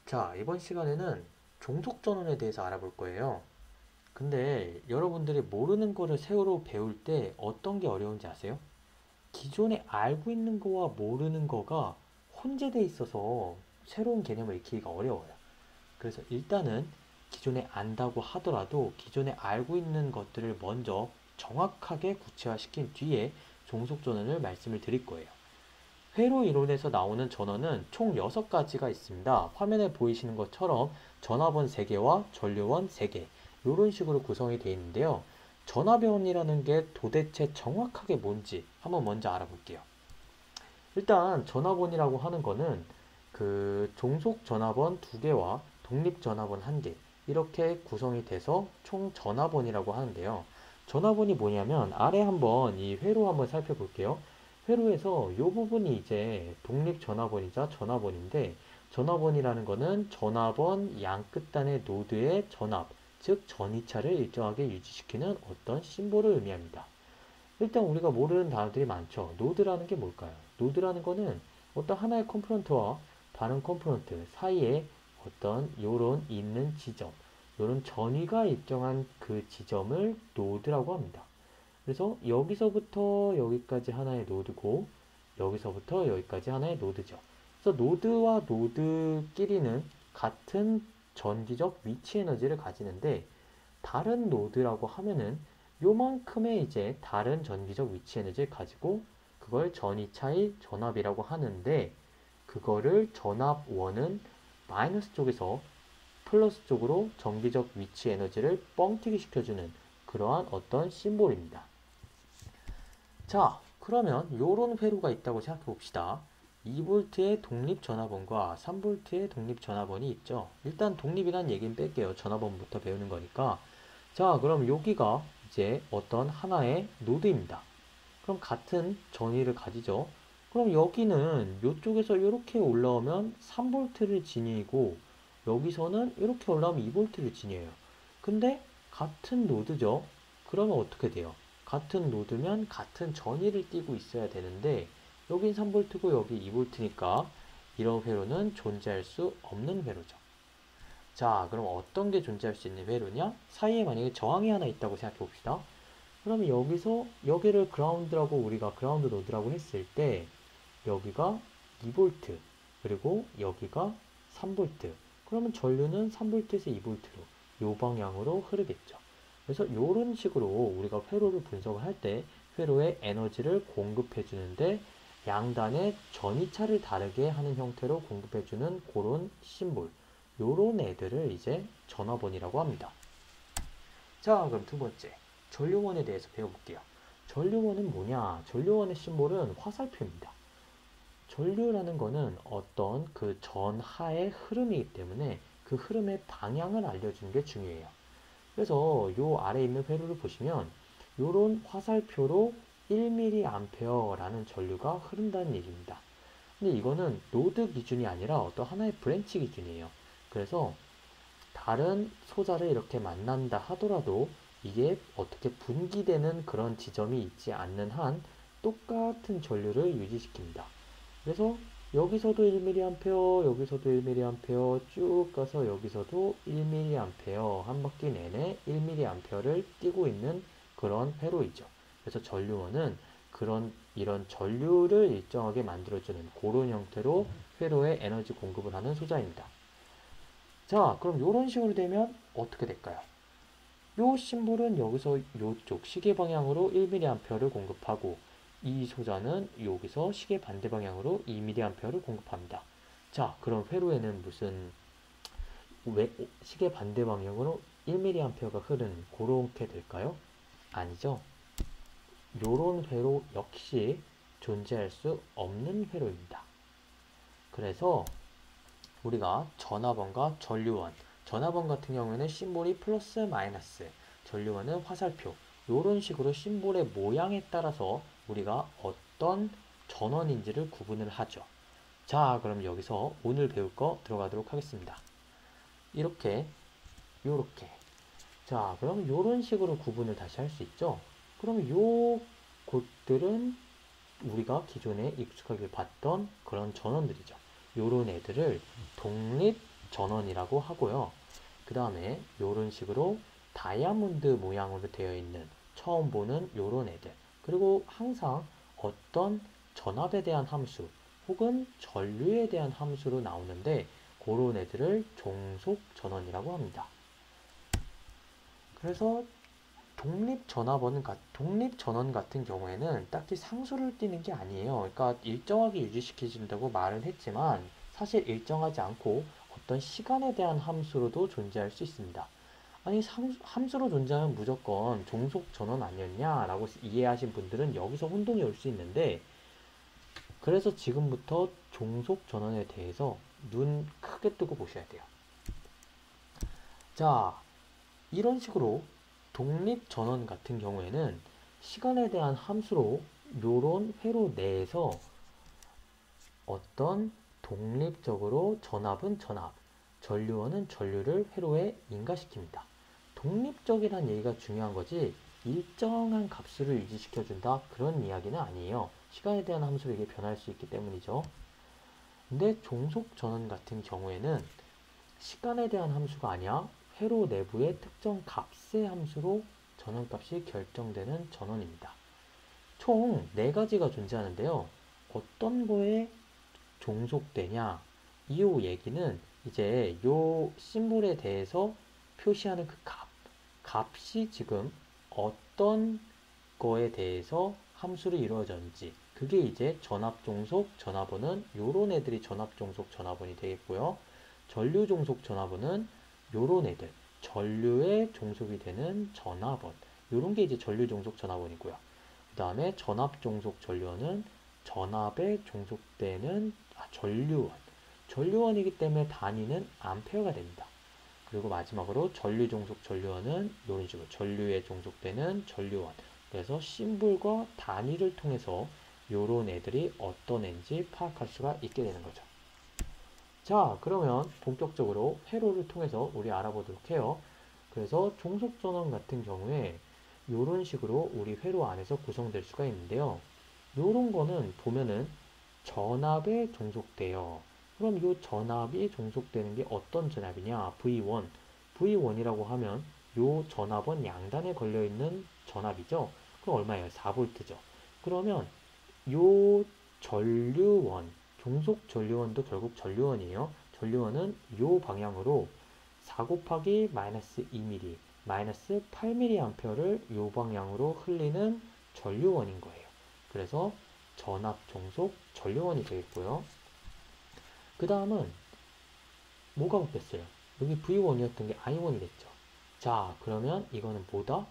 자, 이번 시간에는 종속 전원에 대해서 알아볼 거예요. 근데 여러분들이 모르는 거를 새로 배울 때 어떤 게 어려운지 아세요? 기존에 알고 있는 거와 모르는 거가 혼재돼 있어서 새로운 개념을 익히기가 어려워요. 그래서 일단은 기존에 안다고 하더라도 기존에 알고 있는 것들을 먼저 정확하게 구체화시킨 뒤에 종속 전원을 말씀을 드릴 거예요. 회로 이론에서 나오는 전원은 총 6가지가 있습니다. 화면에 보이시는 것처럼 전압원 3개와 전류원 3개 이런 식으로 구성이 되어 있는데요. 전압원이라는 게 도대체 정확하게 뭔지 한번 먼저 알아볼게요. 일단 전압원이라고 하는 거는 그 종속 전압원 2개와 독립 전압원 1개 이렇게 구성이 돼서 총 전압원이라고 하는데요. 전압원이 뭐냐면 아래 한번 이 회로 한번 살펴볼게요. 회로에서 이 부분이 이제 독립 전압원이자 전압원인데 전압원이라는 거는 전압원 양 끝단의 노드의 전압, 즉 전이차를 일정하게 유지시키는 어떤 심볼을 의미합니다. 일단 우리가 모르는 단어들이 많죠. 노드라는 게 뭘까요? 노드라는 거는 어떤 하나의 컴포넌트와 다른 컴포넌트 사이에 어떤 요런 있는 지점, 요런 전위가 일정한 그 지점을 노드라고 합니다. 그래서 여기서부터 여기까지 하나의 노드고 여기서부터 여기까지 하나의 노드죠. 그래서 노드와 노드끼리는 같은 전기적 위치 에너지를 가지는데 다른 노드라고 하면은 요만큼의 이제 다른 전기적 위치 에너지를 가지고 그걸 전이차의 전압이라고 하는데 그거를 전압원은 마이너스 쪽에서 플러스 쪽으로 전기적 위치 에너지를 뻥튀기 시켜주는 그러한 어떤 심볼입니다. 자, 그러면 요런 회로가 있다고 생각해 봅시다. 2V의 독립 전압원과 3V의 독립 전압원이 있죠. 일단 독립이란 얘기는 뺄게요. 전압원부터 배우는 거니까. 자, 그럼 여기가 이제 어떤 하나의 노드입니다. 그럼 같은 전위를 가지죠. 그럼 여기는 이쪽에서 이렇게 올라오면 3V를 지니고 여기서는 이렇게 올라오면 2V를 지니해요. 근데 같은 노드죠. 그러면 어떻게 돼요? 같은 노드면 같은 전위를 띠고 있어야 되는데 여긴 3V고 여기 2V니까 이런 회로는 존재할 수 없는 회로죠. 자, 그럼 어떤 게 존재할 수 있는 회로냐? 사이에 만약에 저항이 하나 있다고 생각해 봅시다. 그러면 여기서 여기를 그라운드라고 우리가 그라운드 노드라고 했을 때 여기가 2V 그리고 여기가 3V 그러면 전류는 3V에서 2V로 이 방향으로 흐르겠죠. 그래서 이런 식으로 우리가 회로를 분석을 할 때 회로에 에너지를 공급해 주는데 양단의 전이차를 다르게 하는 형태로 공급해 주는 그런 심볼 요런 애들을 이제 전압원이라고 합니다. 자, 그럼 두 번째 전류원에 대해서 배워볼게요. 전류원은 뭐냐? 전류원의 심볼은 화살표입니다. 전류라는 거는 어떤 그 전하의 흐름이기 때문에 그 흐름의 방향을 알려주는 게 중요해요. 그래서 요 아래 있는 회로를 보시면 요런 화살표로 1mA라는 전류가 흐른다는 얘기입니다. 근데 이거는 노드 기준이 아니라 어떤 하나의 브랜치 기준이에요. 그래서 다른 소자를 이렇게 만난다 하더라도 이게 어떻게 분기되는 그런 지점이 있지 않는 한 똑같은 전류를 유지시킵니다. 그래서 여기서도 1mA, 여기서도 1mA 쭉 가서 여기서도 1mA 한 바퀴 내내 1mA를 띄고 있는 그런 회로이죠. 그래서 전류원은 그런 이런 전류를 일정하게 만들어주는 그런 형태로 회로에 에너지 공급을 하는 소자입니다. 자, 그럼 이런 식으로 되면 어떻게 될까요? 요 심볼은 여기서 요쪽 시계 방향으로 1mA를 공급하고 이 소자는 여기서 시계 반대 방향으로 2mA를 공급합니다. 자, 그럼 회로에는 무슨 왜 시계 반대 방향으로 1mA가 흐르는 그렇게 될까요? 아니죠. 요런 회로 역시 존재할 수 없는 회로입니다. 그래서 우리가 전압원과 전류원, 전압원 같은 경우에는 심볼이 플러스 마이너스, 전류원은 화살표 이런 식으로 심볼의 모양에 따라서 우리가 어떤 전원인지를 구분을 하죠. 자, 그럼 여기서 오늘 배울 거 들어가도록 하겠습니다. 이렇게, 요렇게. 자, 그럼 이런 식으로 구분을 다시 할 수 있죠. 그럼 요 곳들은 우리가 기존에 익숙하게 봤던 그런 전원들이죠. 요런 애들을 독립 전원이라고 하고요. 그 다음에 이런 식으로 다이아몬드 모양으로 되어 있는 처음 보는 요런 애들, 그리고 항상 어떤 전압에 대한 함수 혹은 전류에 대한 함수로 나오는데 그런 애들을 종속 전원이라고 합니다. 그래서 독립전원 같은 경우에는 딱히 상수를 띠는 게 아니에요. 그러니까 일정하게 유지시켜준다고 말은 했지만 사실 일정하지 않고 어떤 시간에 대한 함수로도 존재할 수 있습니다. 아니, 함수로 존재하면 무조건 종속 전원 아니었냐? 라고 이해하신 분들은 여기서 혼동이 올 수 있는데, 그래서 지금부터 종속 전원에 대해서 눈 크게 뜨고 보셔야 돼요. 자, 이런 식으로 독립 전원 같은 경우에는 시간에 대한 함수로 요런 회로 내에서 어떤 독립적으로 전압은 전압, 전류원은 전류를 회로에 인가시킵니다. 독립적이란 얘기가 중요한 거지 일정한 값수를 유지시켜준다 그런 이야기는 아니에요. 시간에 대한 함수로 이게 변할 수 있기 때문이죠. 근데 종속 전원 같은 경우에는 시간에 대한 함수가 아니야 회로 내부의 특정 값의 함수로 전원값이 결정되는 전원입니다. 총 4가지가 존재하는데요. 어떤 거에 종속되냐? 이 얘기는 이제 요 심볼에 대해서 표시하는 그 값이 지금 어떤 거에 대해서 함수로 이루어졌는지, 그게 이제 전압종속 전압원은 요런 애들이 전압종속 전압원이 되겠고요. 전류종속 전압원은 요런 애들, 전류에 종속이 되는 전압원, 요런 게 이제 전류종속 전압원이고요. 그 다음에 전압종속 전류원은 전압에 종속되는 전류원, 전류원이기 때문에 단위는 암페어가 됩니다. 그리고 마지막으로 전류종속 전류원은 이런 식으로 전류에 종속되는 전류원. 그래서 심볼과 단위를 통해서 이런 애들이 어떤 애인지 파악할 수가 있게 되는 거죠. 자, 그러면 본격적으로 회로를 통해서 우리 알아보도록 해요. 그래서 종속전원 같은 경우에 이런 식으로 우리 회로 안에서 구성될 수가 있는데요. 이런 거는 보면은 전압에 종속돼요. 그럼 이 전압이 종속되는 게 어떤 전압이냐? V1. V1이라고 하면 이 전압은 양단에 걸려있는 전압이죠. 그럼 얼마예요? 4V죠. 그러면 이 전류원, 종속 전류원도 결국 전류원이에요. 전류원은 이 방향으로 4 곱하기 마이너스 2mm, 마이너스 8mA를 이 방향으로 흘리는 전류원인 거예요. 그래서 전압 종속 전류원이 되겠고요. 그 다음은 뭐가 바뀌었어요? 여기 V1이었던 게 I1이 됐죠. 자, 그러면 이거는 뭐다?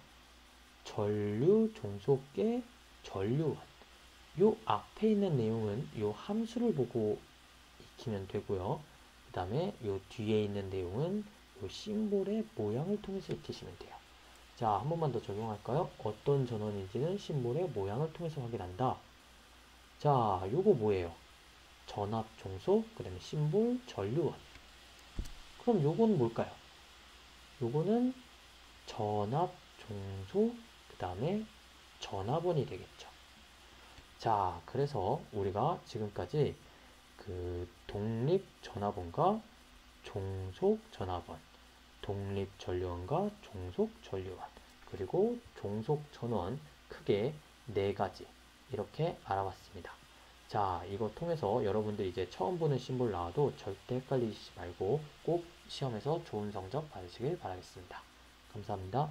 전류 종속계 전류원. 요 앞에 있는 내용은 요 함수를 보고 익히면 되고요. 그 다음에 요 뒤에 있는 내용은 요 심볼의 모양을 통해서 익히시면 돼요. 자, 한 번만 더 적용할까요? 어떤 전원인지는 심볼의 모양을 통해서 확인한다. 자, 요거 뭐예요? 전압 종속, 그 다음에 심볼 전류원. 그럼 요거는 뭘까요? 요거는 전압 종속, 그 다음에 전압원이 되겠죠. 자, 그래서 우리가 지금까지 그 독립 전압원과 종속 전압원, 독립 전류원과 종속 전류원, 그리고 종속 전원 크게 4가지 이렇게 알아봤습니다. 자, 이거 통해서 여러분들 이제 처음 보는 심볼 나와도 절대 헷갈리지 말고 꼭 시험에서 좋은 성적 받으시길 바라겠습니다. 감사합니다.